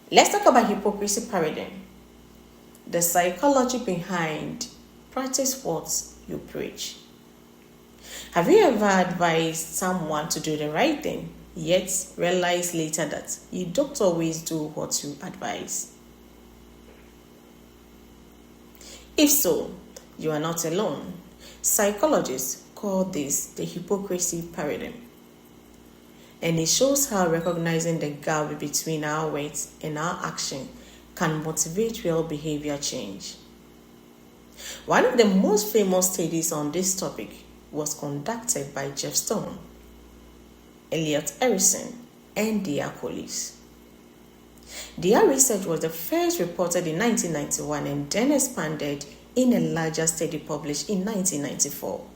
Let's talk about hypocrisy paradigm, the psychology behind practice what you preach. Have you ever advised someone to do the right thing, yet realize later that you don't always do what you advise? If so, you are not alone. Psychologists call this the hypocrisy paradigm. And it shows how recognizing the gap between our words and our action can motivate real behavior change. One of the most famous studies on this topic was conducted by Jeff Stone, Elliot Erickson, and their colleagues. Their research was the first reported in 1991 and then expanded in a larger study published in 1994.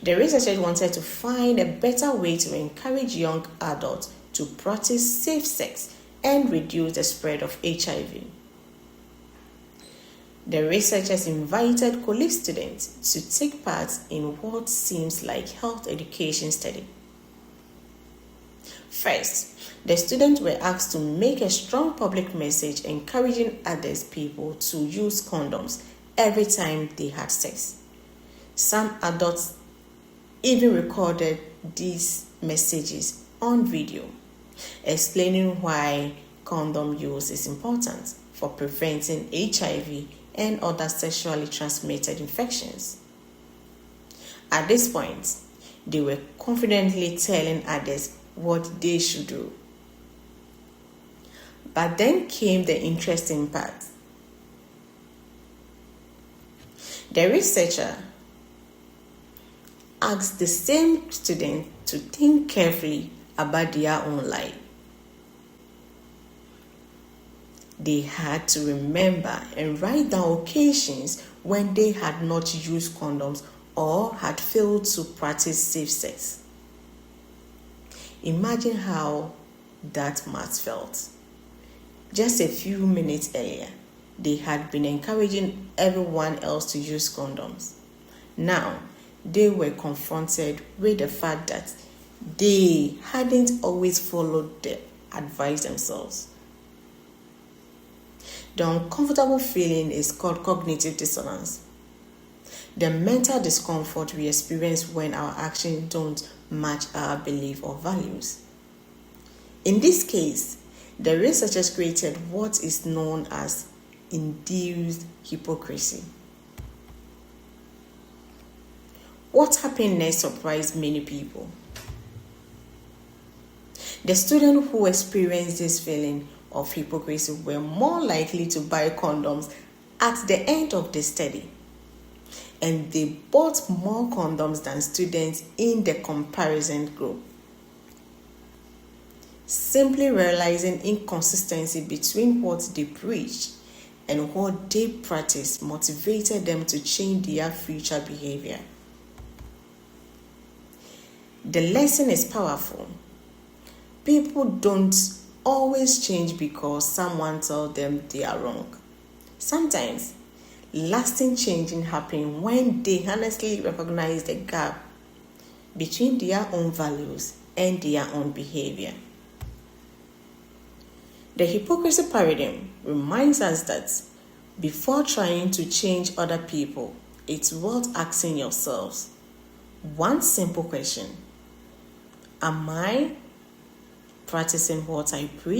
The researchers wanted to find a better way to encourage young adults to practice safe sex and reduce the spread of HIV. The researchers invited college students to take part in what seems like health education study. First, the students were asked to make a strong public message encouraging others people to use condoms every time they had sex. Some adults even recorded these messages on video, explaining why condom use is important for preventing HIV and other sexually transmitted infections. At this point, they were confidently telling others what they should do. But then came the interesting part. The researcher asked the same student to think carefully about their own life. They had to remember and write down occasions when they had not used condoms or had failed to practice safe sex. Imagine how that must felt. Just a few minutes earlier, they had been encouraging everyone else to use condoms. Now, they were confronted with the fact that they hadn't always followed the advice themselves. The uncomfortable feeling is called cognitive dissonance. The mental discomfort we experience when our actions don't match our belief or values. In this case, the researchers created what is known as induced hypocrisy. What happened next surprised many people. The students who experienced this feeling of hypocrisy were more likely to buy condoms at the end of the study, and they bought more condoms than students in the comparison group. Simply realizing inconsistency between what they preached and what they practiced motivated them to change their future behavior. The lesson is powerful. People don't always change because someone told them they are wrong. Sometimes, lasting changing happens when they honestly recognize the gap between their own values and their own behavior. The hypocrisy paradigm reminds us that before trying to change other people, it's worth asking yourselves one simple question: am I practicing what I preach?